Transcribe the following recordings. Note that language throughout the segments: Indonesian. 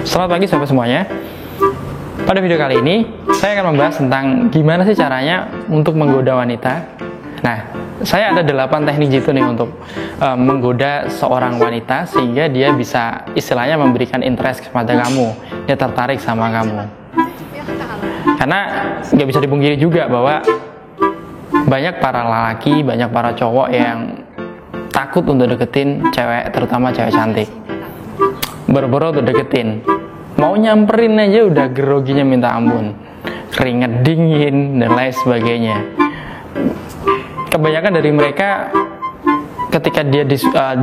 Selamat pagi sahabat semuanya. Pada video kali ini saya akan membahas tentang gimana sih caranya untuk menggoda wanita. Nah, saya ada 8 teknik jitu nih untuk menggoda seorang wanita sehingga dia bisa istilahnya memberikan interest kepada kamu, dia tertarik sama kamu. Karena nggak bisa dipungkiri juga bahwa banyak para lelaki, banyak para cowok yang takut untuk deketin cewek, terutama cewek cantik. Boro-boro untuk deketin, mau nyamperin aja udah groginya minta ampun, keringet dingin dan lain sebagainya. Kebanyakan dari mereka ketika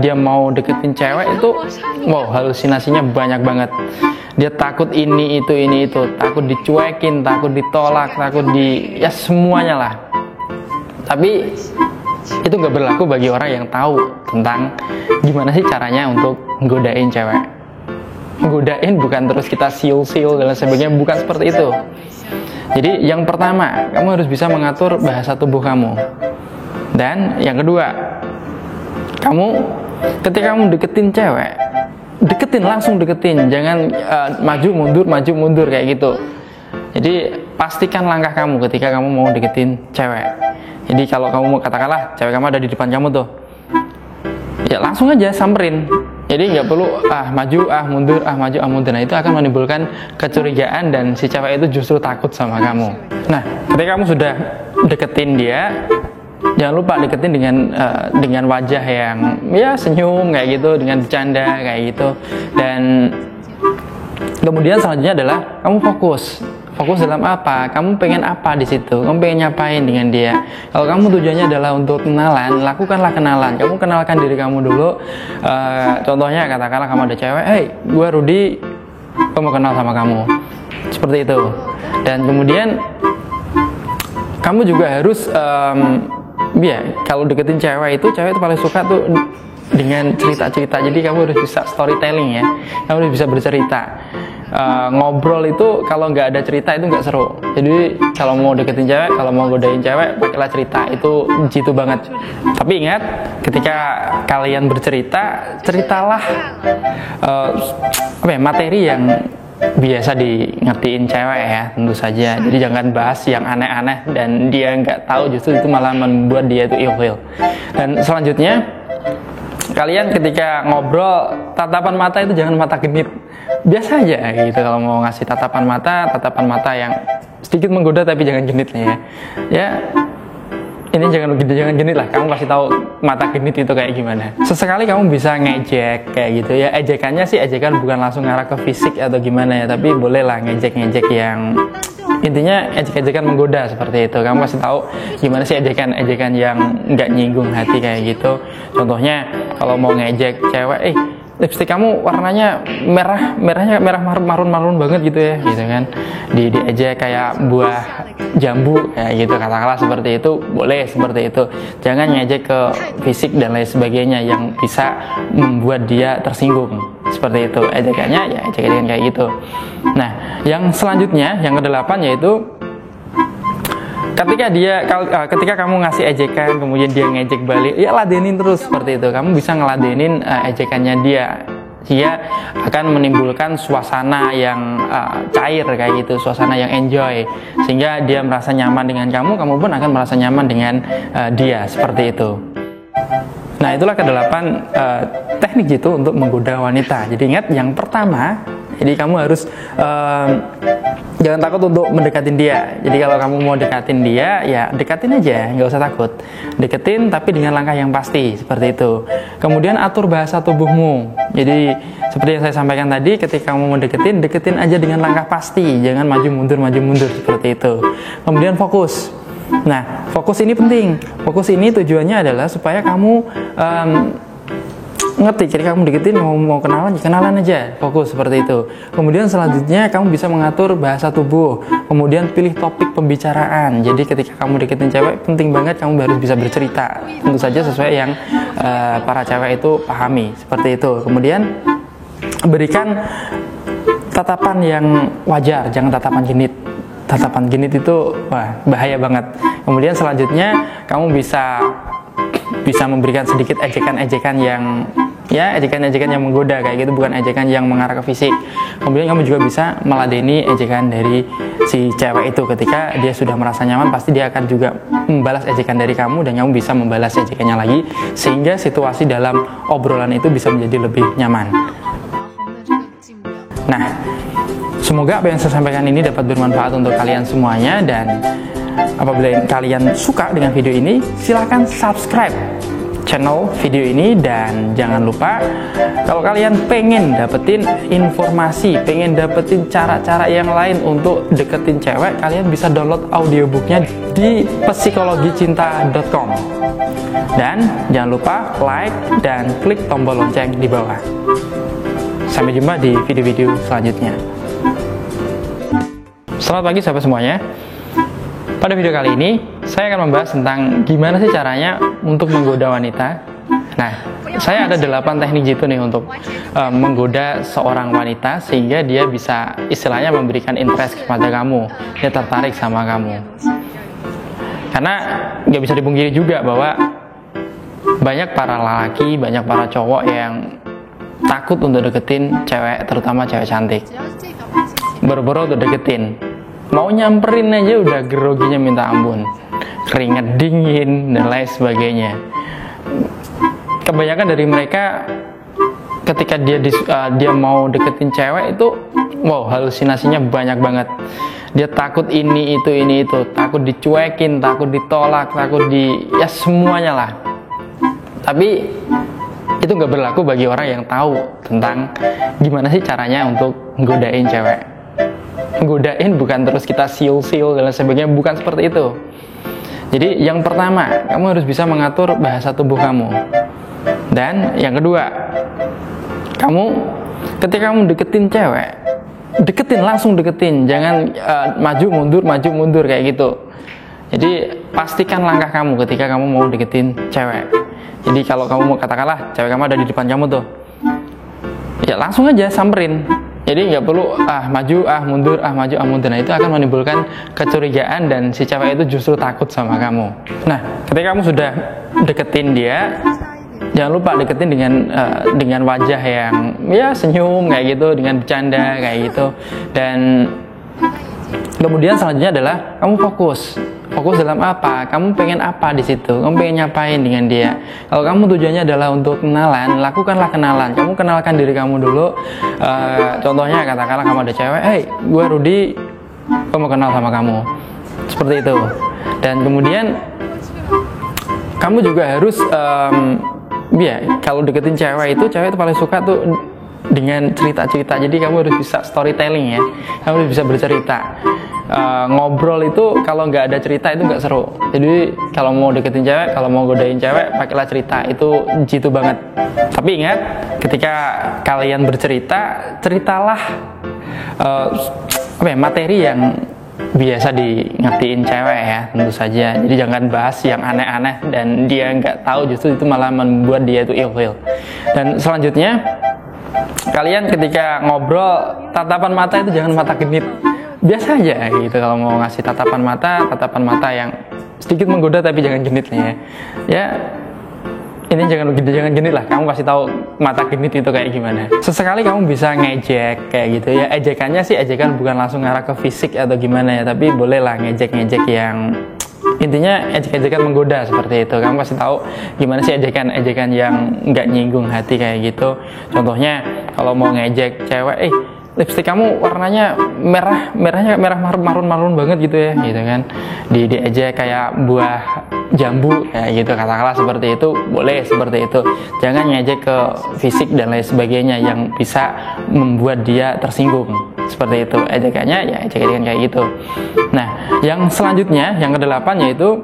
dia mau deketin cewek itu, wow, halusinasinya banyak banget. Dia takut ini itu, takut dicuekin, takut ditolak, takut ya semuanya lah. Tapi itu nggak berlaku bagi orang yang tahu tentang gimana sih caranya untuk godain cewek. Godain bukan terus kita siul-siul dan sebagainya, bukan seperti itu. Jadi yang pertama, kamu harus bisa mengatur bahasa tubuh kamu. Dan yang kedua, ketika kamu deketin cewek, langsung deketin, jangan maju mundur kayak gitu. Jadi pastikan langkah kamu ketika kamu mau deketin cewek. Jadi kalau kamu katakanlah cewek kamu ada di depan kamu tuh, ya langsung aja samperin. Jadi nggak perlu maju mundur maju mundur. Nah, itu akan menimbulkan kecurigaan dan si cewek itu justru takut sama kamu. Nah, ketika kamu sudah deketin dia, jangan lupa deketin dengan wajah yang ya senyum kayak gitu, dengan bercanda kayak gitu. Dan kemudian selanjutnya adalah kamu fokus dalam apa, kamu pengen apa di situ, kamu pengen nyapain dengan dia. Kalau kamu tujuannya adalah untuk kenalan, lakukanlah kenalan. Kamu kenalkan diri kamu dulu. Contohnya katakanlah kamu ada cewek, hey, gue Rudy, gue mau kenal sama kamu, seperti itu. Dan kemudian kamu juga harus kalau deketin cewek itu paling suka tuh dengan cerita-cerita. Jadi kamu harus bisa storytelling ya, kamu harus bisa bercerita. Ngobrol itu kalau nggak ada cerita itu nggak seru. Jadi kalau mau deketin cewek, kalau mau godain cewek, pakailah cerita, itu jitu banget. Tapi ingat, ketika kalian bercerita, ceritalah materi yang biasa di ngertiin cewek ya, tentu saja. Jadi jangan bahas yang aneh-aneh dan dia nggak tahu, justru itu malah membuat dia itu ilfil. Dan selanjutnya, kalian ketika ngobrol, tatapan mata itu jangan mata genit, biasa aja gitu. Kalau mau ngasih tatapan mata yang sedikit menggoda tapi jangan genit ya. Ya, ini jangan genit lah. Kamu kasih tahu mata genit itu kayak gimana. Sesekali kamu bisa ngejek kayak gitu ya. Ejekannya sih ejekan bukan langsung ngarah ke fisik atau gimana ya, tapi boleh lah ngejek yang intinya ejek-ejekan menggoda seperti itu. Kamu kasih tahu gimana sih ejekan yang nggak nyinggung hati kayak gitu. Contohnya kalau mau ngejek cewek, lipstik kamu warnanya merah marun banget gitu ya, gitu kan. Diejek kayak buah jambu kayak gitu, katakanlah seperti itu, boleh seperti itu. Jangan ngejek ke fisik dan lain sebagainya yang bisa membuat dia tersinggung. Seperti itu, ejekannya ya ejekan kayak gitu. Nah, yang selanjutnya, yang ke-8 yaitu ketika kamu ngasih ejekan, kemudian dia ngejek balik, ya ladenin terus seperti itu. Kamu bisa ngeladenin ejekannya dia akan menimbulkan suasana yang cair kayak gitu, suasana yang enjoy, sehingga dia merasa nyaman dengan kamu pun akan merasa nyaman dengan dia, seperti itu. Nah, itulah ke-8 teknik jitu untuk menggoda wanita. Jadi ingat, yang pertama, jadi kamu harus jangan takut untuk mendekatin dia. Jadi kalau kamu mau dekatin dia, ya dekatin aja, nggak usah takut. Deketin tapi dengan langkah yang pasti, seperti itu. Kemudian atur bahasa tubuhmu. Jadi seperti yang saya sampaikan tadi, ketika kamu mau deketin aja dengan langkah pasti, jangan maju mundur seperti itu. Kemudian fokus. Nah, fokus ini penting. Fokus ini tujuannya adalah supaya kamu ngerti, ketika kamu deketin mau kenalan aja, fokus seperti itu. Kemudian selanjutnya kamu bisa mengatur bahasa tubuh. Kemudian pilih topik pembicaraan. Jadi ketika kamu deketin cewek, penting banget kamu harus bisa bercerita, tentu saja sesuai yang para cewek itu pahami, seperti itu. Kemudian berikan tatapan yang wajar, jangan tatapan genit. Tatapan genit itu bahaya banget. Kemudian selanjutnya kamu bisa memberikan sedikit ejekan-ejekan yang Ya, ejekan-ejekan yang menggoda kayak gitu, bukan ejekan yang mengarah ke fisik. Kemudian kamu juga bisa meladeni ejekan dari si cewek itu. Ketika dia sudah merasa nyaman, pasti dia akan juga membalas ejekan dari kamu, dan kamu bisa membalas ejekannya lagi, sehingga situasi dalam obrolan itu bisa menjadi lebih nyaman. Nah, semoga apa yang saya sampaikan ini dapat bermanfaat untuk kalian semuanya, dan apabila kalian suka dengan video ini, silahkan subscribe channel video ini, dan jangan lupa kalau kalian pengen dapetin informasi, pengen dapetin cara-cara yang lain untuk deketin cewek, kalian bisa download audiobooknya di psikologicinta.com. Dan jangan lupa like dan klik tombol lonceng di bawah. Sampai jumpa di video-video selanjutnya. Selamat pagi sahabat semuanya. Pada video kali ini, saya akan membahas tentang gimana sih caranya untuk menggoda wanita. Nah, saya ada 8 teknik jitu nih untuk menggoda seorang wanita, sehingga dia bisa istilahnya memberikan interest kepada kamu, dia tertarik sama kamu. Karena nggak bisa dipungkiri juga bahwa banyak para lelaki, banyak para cowok yang takut untuk deketin cewek, terutama cewek cantik. Boro-boro untuk deketin, mau nyamperin aja udah groginya minta ampun, keringat dingin dan lain sebagainya. Kebanyakan dari mereka ketika dia mau deketin cewek itu, wow, halusinasinya banyak banget. Dia takut ini itu, takut dicuekin, takut ditolak, takut ya semuanya lah. Tapi itu nggak berlaku bagi orang yang tahu tentang gimana sih caranya untuk godain cewek. Godain bukan terus kita siul-siul dan sebagainya, bukan seperti itu. Jadi yang pertama, kamu harus bisa mengatur bahasa tubuh kamu. Dan yang kedua, ketika kamu deketin cewek, langsung deketin, jangan maju mundur kayak gitu. Jadi pastikan langkah kamu ketika kamu mau deketin cewek. Jadi kalau kamu mau, katakanlah cewek kamu ada di depan kamu tuh, ya langsung aja samperin. Jadi nggak perlu maju, mundur, maju, mundur. Nah, itu akan menimbulkan kecurigaan, dan si cewek itu justru takut sama kamu. Nah, ketika kamu sudah deketin dia, jangan lupa deketin dengan wajah yang ya senyum kayak gitu, dengan bercanda kayak gitu. Dan kemudian selanjutnya adalah kamu fokus dalam apa, kamu pengen apa di situ, kamu pengen nyapain dengan dia. Kalau kamu tujuannya adalah untuk kenalan, lakukanlah kenalan. Kamu kenalkan diri kamu dulu. Contohnya katakanlah kamu ada cewek, hey, gue Rudy, gue mau kenal sama kamu, seperti itu. Dan kemudian kamu juga harus kalau deketin cewek itu paling suka tuh dengan cerita-cerita. Jadi kamu harus bisa storytelling ya, kamu harus bisa bercerita. Ngobrol itu kalau nggak ada cerita itu nggak seru. Jadi kalau mau deketin cewek, kalau mau godain cewek, pakailah cerita, itu jitu banget. Tapi ingat, ketika kalian bercerita, ceritalah materi yang biasa di ngertiin cewek ya, tentu saja. Jadi jangan bahas yang aneh-aneh dan dia nggak tahu, justru itu malah membuat dia itu ilfil. Dan selanjutnya, kalian ketika ngobrol, tatapan mata itu jangan mata genit, biasa aja gitu. Kalau mau ngasih tatapan mata yang sedikit menggoda tapi jangan genit ya. Ya, ini jangan genit lah. Kamu kasih tahu mata genit itu kayak gimana. Sesekali kamu bisa ngejek kayak gitu ya. Ejekannya sih ejekan bukan langsung ngarah ke fisik atau gimana ya, tapi bolehlah ngejek yang intinya ejek-ejekan menggoda seperti itu. Kamu kasih tahu gimana sih ejekan yang nggak nyinggung hati kayak gitu. Contohnya kalau mau ngejek cewek, lipstik kamu warnanya merah marun banget gitu ya, gitu kan. Diejek kayak buah jambu kayak gitu, katakanlah seperti itu, boleh seperti itu. Jangan ngejek ke fisik dan lain sebagainya yang bisa membuat dia tersinggung. Seperti itu ejekannya, ya ejekan kayak gitu. Nah, yang selanjutnya, yang ke-8 yaitu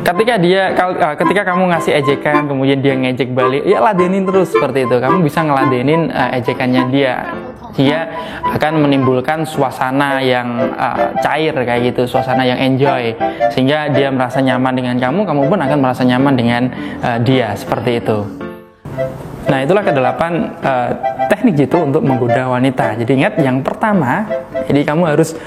ketika kamu ngasih ejekan, kemudian dia ngejek balik, ya ladenin terus seperti itu. Kamu bisa ngeladenin ejekannya dia. Dia akan menimbulkan suasana yang cair kayak gitu, suasana yang enjoy, sehingga dia merasa nyaman dengan kamu pun akan merasa nyaman dengan dia, seperti itu. Nah, itulah ke-8 teknik jitu untuk menggoda wanita. Jadi ingat, yang pertama, jadi kamu harus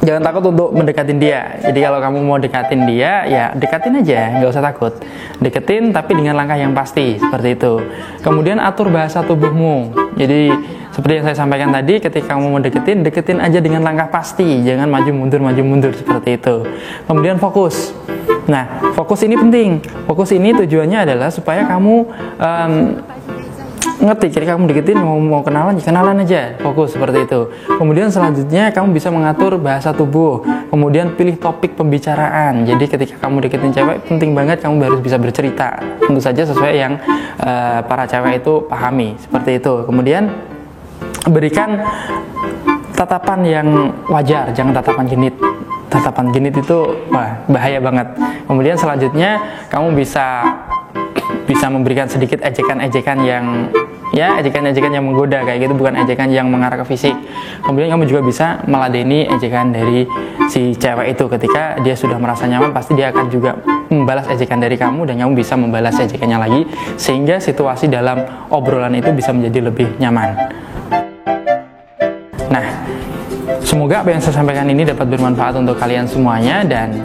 jangan takut untuk mendekatin dia. Jadi kalau kamu mau dekatin dia, ya dekatin aja, nggak usah takut. Deketin tapi dengan langkah yang pasti, seperti itu. Kemudian atur bahasa tubuhmu. Jadi seperti yang saya sampaikan tadi, ketika kamu mau deketin, deketin aja dengan langkah pasti, jangan maju mundur seperti itu. Kemudian fokus. Nah, fokus ini penting. Fokus ini tujuannya adalah supaya kamu ngerti, ketika kamu deketin mau kenalan, ya kenalan aja, fokus seperti itu. Kemudian selanjutnya kamu bisa mengatur bahasa tubuh, kemudian pilih topik pembicaraan. Jadi ketika kamu deketin cewek, penting banget kamu harus bisa bercerita, tentu saja sesuai yang para cewek itu pahami, seperti itu. Kemudian berikan tatapan yang wajar, jangan tatapan genit. Tatapan genit itu bahaya banget. Kemudian selanjutnya kamu bisa memberikan sedikit ejekan-ejekan yang ejekan-ejekan yang menggoda kayak gitu, bukan ejekan yang mengarah ke fisik. Kemudian kamu juga bisa meladeni ejekan dari si cewek itu. Ketika dia sudah merasa nyaman, pasti dia akan juga membalas ejekan dari kamu, dan kamu bisa membalas ejekannya lagi, sehingga situasi dalam obrolan itu bisa menjadi lebih nyaman. Nah, semoga apa yang saya sampaikan ini dapat bermanfaat untuk kalian semuanya, dan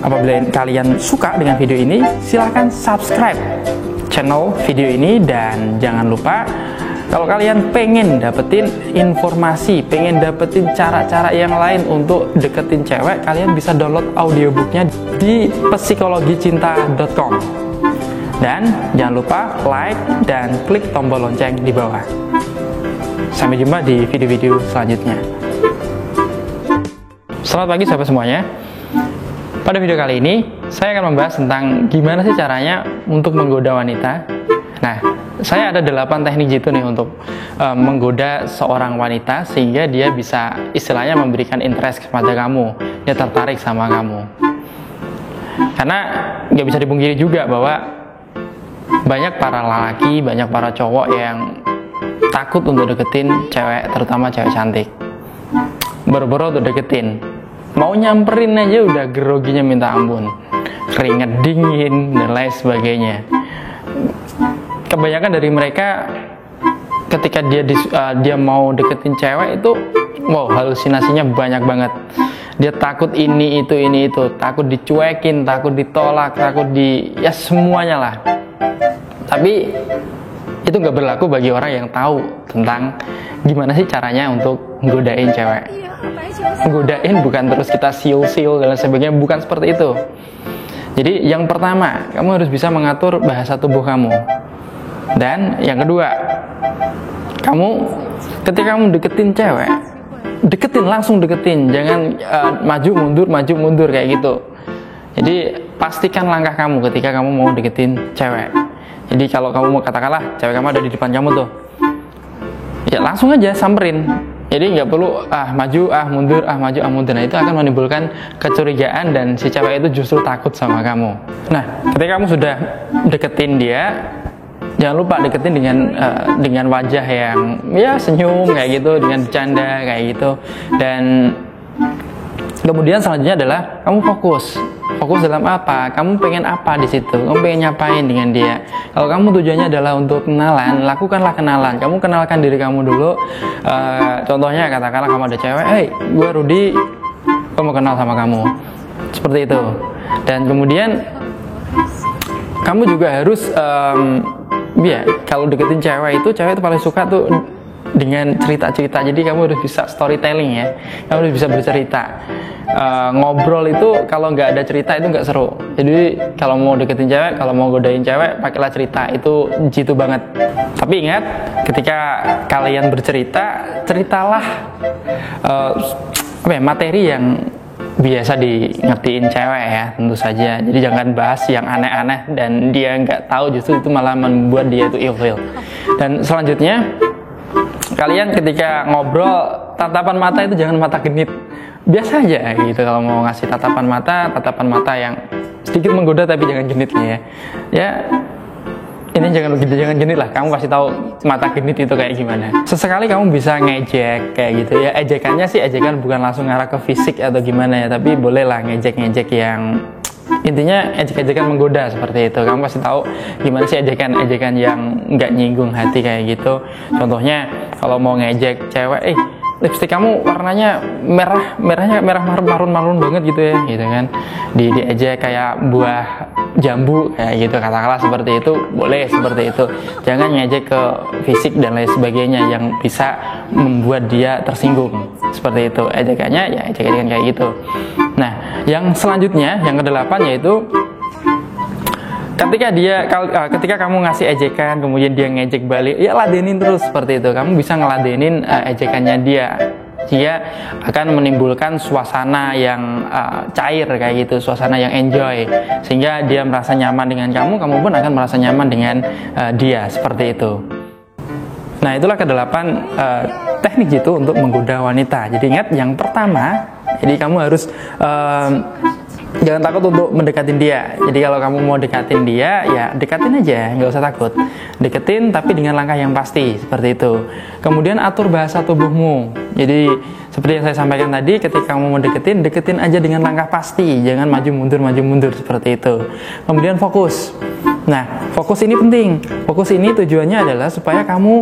apabila kalian suka dengan video ini, silahkan subscribe channel video ini, dan jangan lupa kalau kalian pengen dapetin informasi, pengen dapetin cara-cara yang lain untuk deketin cewek, kalian bisa download audiobooknya di psikologicinta.com. Dan jangan lupa like dan klik tombol lonceng di bawah. Sampai jumpa di video-video selanjutnya. Selamat pagi sahabat semuanya. Pada video kali ini, saya akan membahas tentang gimana sih caranya untuk menggoda wanita. Nah, saya ada 8 teknik jitu nih untuk menggoda seorang wanita, sehingga dia bisa istilahnya memberikan interest kepada kamu, dia tertarik sama kamu. Karena nggak bisa dipungkiri juga bahwa banyak para lelaki, banyak para cowok yang takut untuk deketin cewek, terutama cewek cantik. Boro-boro untuk deketin, mau nyamperin aja udah groginya minta ampun, keringet dingin dan lain sebagainya. Kebanyakan dari mereka ketika dia mau deketin cewek itu, halusinasinya banyak banget. Dia takut ini itu, takut dicuekin, takut ditolak, takut semuanya lah. Tapi itu nggak berlaku bagi orang yang tahu tentang gimana sih caranya untuk nggodain cewek. Nggodain bukan terus kita siul-siul dan sebagainya, bukan seperti itu. Jadi yang pertama, kamu harus bisa mengatur bahasa tubuh kamu. Dan yang kedua, kamu ketika kamu deketin cewek, langsung deketin, jangan maju mundur kayak gitu. Jadi pastikan langkah kamu ketika kamu mau deketin cewek. Jadi kalau kamu mau, katakanlah cewek kamu ada di depan kamu tuh, ya langsung aja samperin. Jadi nggak perlu maju mundur. Nah, itu akan menimbulkan kecurigaan dan si cewek itu justru takut sama kamu. Nah, ketika kamu sudah deketin dia, jangan lupa deketin dengan wajah yang senyum kayak gitu, dengan bercanda kayak gitu. Dan kemudian selanjutnya adalah kamu fokus dalam apa, kamu pengen apa di situ, kamu pengen nyapain dengan dia. Kalau kamu tujuannya adalah untuk kenalan, lakukanlah kenalan. Kamu kenalkan diri kamu dulu. Contohnya katakanlah kamu ada cewek, gue Rudy, gue mau kenal sama kamu, seperti itu. Dan kemudian kamu juga harus kalau deketin cewek itu paling suka tuh dengan cerita-cerita. Jadi kamu harus bisa storytelling ya, kamu harus bisa bercerita. Ngobrol itu kalau nggak ada cerita itu nggak seru. Jadi kalau mau deketin cewek, kalau mau godain cewek, pakailah cerita, itu jitu banget. Tapi ingat, ketika kalian bercerita, ceritalah materi yang biasa di ngertiin cewek ya, tentu saja. Jadi jangan bahas yang aneh-aneh dan dia nggak tahu, justru itu malah membuat dia itu ilfil. Dan selanjutnya, kalian ketika ngobrol, tatapan mata itu jangan mata genit, biasa aja gitu. Kalau mau ngasih tatapan mata yang sedikit menggoda tapi jangan genit ya. Ini jangan genit lah. Kamu pasti tahu mata genit itu kayak gimana. Sesekali kamu bisa ngejek kayak gitu ya. Ejekannya sih ejekan bukan langsung ngarah ke fisik atau gimana ya, tapi boleh lah ngejek yang intinya ejek-ejekan menggoda seperti itu. Kamu pasti tahu gimana sih ejekan yang nggak nyinggung hati kayak gitu. Contohnya kalau mau ngejek cewek, lipstik kamu warnanya merah marun banget gitu ya, gitu kan. Diejek kayak buah jambu kayak gitu, katakanlah seperti itu, boleh seperti itu. Jangan ngejek ke fisik dan lain sebagainya yang bisa membuat dia tersinggung. Seperti itu ejekannya, ya ejekan kayak gitu. Nah, yang selanjutnya yang kedelapan yaitu ketika kamu ngasih ejekan kemudian dia ngejek balik, ya ladenin terus seperti itu. Kamu bisa ngeladenin ejekannya dia, dia akan menimbulkan suasana yang cair kayak gitu, suasana yang enjoy, sehingga dia merasa nyaman dengan kamu pun akan merasa nyaman dengan dia, seperti itu. Nah, itulah kedelapan teknik itu untuk menggoda wanita. Jadi ingat, yang pertama, jadi kamu harus jangan takut untuk mendekatin dia. Jadi kalau kamu mau dekatin dia, ya dekatin aja, nggak usah takut. Deketin tapi dengan langkah yang pasti, seperti itu. Kemudian atur bahasa tubuhmu. Jadi seperti yang saya sampaikan tadi, ketika kamu mau deketin aja dengan langkah pasti, jangan maju mundur, seperti itu. Kemudian fokus. Nah, fokus ini penting. Fokus ini tujuannya adalah supaya kamu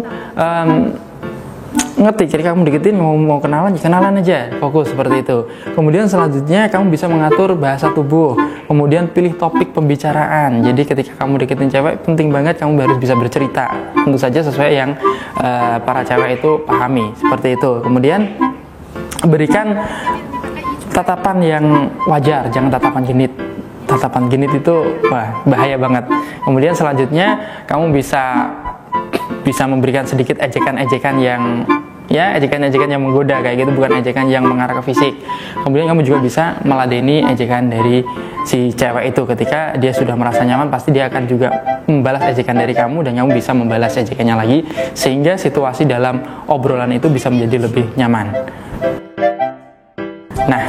ngerti, jadi kamu deketin mau kenalan aja, fokus seperti itu. Kemudian selanjutnya kamu bisa mengatur bahasa tubuh, kemudian pilih topik pembicaraan. Jadi ketika kamu deketin cewek, penting banget kamu harus bisa bercerita, tentu saja sesuai yang para cewek itu pahami, seperti itu. Kemudian berikan tatapan yang wajar, jangan tatapan genit. Tatapan genit itu bahaya banget. Kemudian selanjutnya kamu bisa memberikan sedikit ejekan-ejekan yang ejekan-ejekan yang menggoda kayak gitu, bukan ejekan yang mengarah ke fisik. Kemudian kamu juga bisa meladeni ejekan dari si cewek itu. Ketika dia sudah merasa nyaman, pasti dia akan juga membalas ejekan dari kamu, dan kamu bisa membalas ejekannya lagi, sehingga situasi dalam obrolan itu bisa menjadi lebih nyaman. Nah,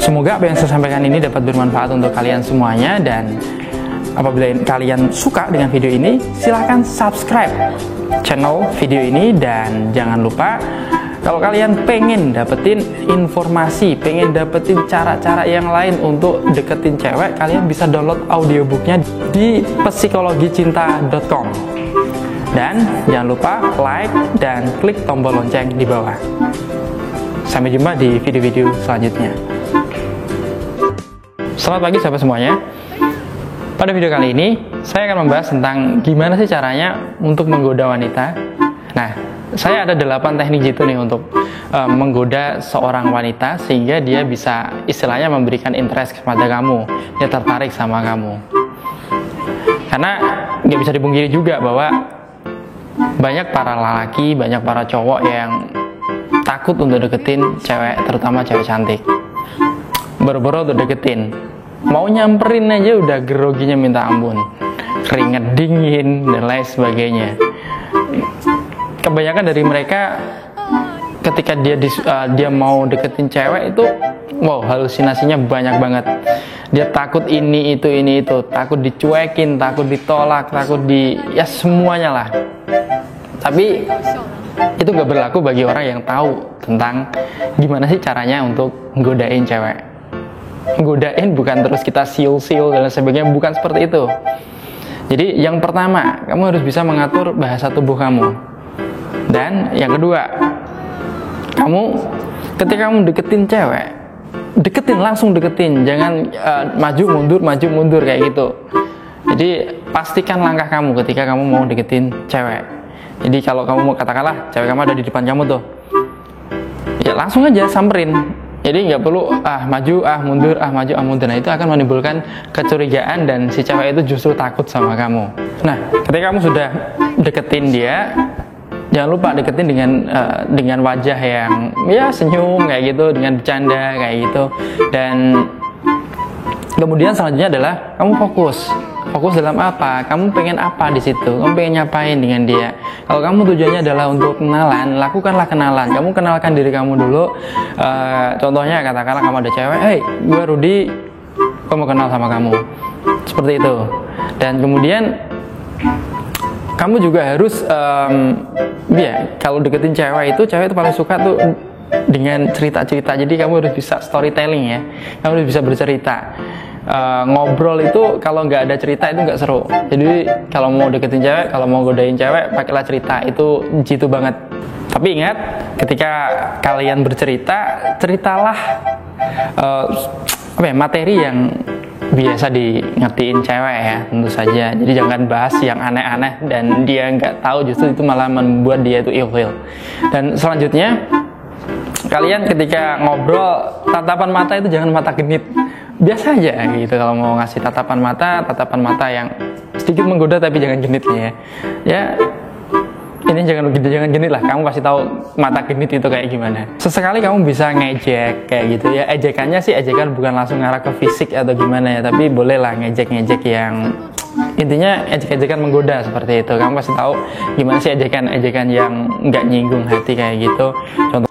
semoga apa yang saya sampaikan ini dapat bermanfaat untuk kalian semuanya, dan apabila kalian suka dengan video ini, silahkan subscribe channel video ini, dan jangan lupa kalau kalian pengen dapetin informasi, pengen dapetin cara-cara yang lain untuk deketin cewek, kalian bisa download audiobooknya di psikologicinta.com. Dan jangan lupa like dan klik tombol lonceng di bawah. Sampai jumpa di video-video selanjutnya. Selamat pagi sahabat semuanya. Pada video kali ini, saya akan membahas tentang gimana sih caranya untuk menggoda wanita. Nah, saya ada 8 teknik gitu nih untuk menggoda seorang wanita, sehingga dia bisa istilahnya memberikan interest kepada kamu, dia tertarik sama kamu. Karena nggak bisa dipungkiri juga bahwa banyak para lelaki, banyak para cowok yang takut untuk deketin cewek, terutama cewek cantik. Boro-boro untuk deketin, mau nyamperin aja udah groginya minta ampun, keringet dingin dan lain sebagainya. Kebanyakan dari mereka ketika dia mau deketin cewek itu, halusinasinya banyak banget. Dia takut ini itu, takut dicuekin, takut ditolak, takut semuanya lah. Tapi itu gak berlaku bagi orang yang tahu tentang gimana sih caranya untuk nggodain cewek. Nggodain bukan terus kita siul-siul dan sebagainya, bukan seperti itu. Jadi yang pertama, kamu harus bisa mengatur bahasa tubuh kamu. Dan yang kedua, ketika kamu deketin cewek, langsung deketin, jangan maju mundur kayak gitu. Jadi pastikan langkah kamu ketika kamu mau deketin cewek. Jadi kalau kamu mau, katakanlah cewek kamu ada di depan kamu tuh, ya langsung aja samperin. Jadi nggak perlu maju mundur maju mundur. Nah, itu akan menimbulkan kecurigaan dan si cewek itu justru takut sama kamu. Nah, ketika kamu sudah deketin dia, jangan lupa deketin dengan wajah yang senyum kayak gitu, dengan bercanda kayak gitu. Dan kemudian selanjutnya adalah kamu fokus dalam apa, kamu pengen apa di situ, kamu pengen nyapain dengan dia. Kalau kamu tujuannya adalah untuk kenalan, lakukanlah kenalan. Kamu kenalkan diri kamu dulu. Contohnya katakanlah kamu ada cewek, hey, gue Rudy, gue mau kenal sama kamu, seperti itu. Dan kemudian kamu juga harus kalau deketin cewek itu paling suka tuh dengan cerita-cerita. Jadi kamu harus bisa storytelling ya, kamu harus bisa bercerita. Ngobrol itu kalau nggak ada cerita itu nggak seru. Jadi kalau mau deketin cewek, kalau mau godain cewek, pakailah cerita, itu jitu banget. Tapi ingat, ketika kalian bercerita, ceritalah materi yang biasa di ngertiin cewek ya, tentu saja. Jadi jangan bahas yang aneh-aneh dan dia nggak tahu, justru itu malah membuat dia itu ilfil. Dan selanjutnya, kalian ketika ngobrol, tatapan mata itu jangan mata genit, biasa aja gitu. Kalau mau ngasih tatapan mata yang sedikit menggoda tapi jangan genit ya. Ini jangan genit lah, kamu pasti tahu mata genit itu kayak gimana. Sesekali kamu bisa ngejek kayak gitu ya. Ejekannya sih ejekan bukan langsung ngarah ke fisik atau gimana ya, tapi bolehlah ngejek yang intinya ejek-ejekan menggoda seperti itu. Kamu pasti tahu gimana sih ejekan yang nggak nyinggung hati kayak gitu. Contoh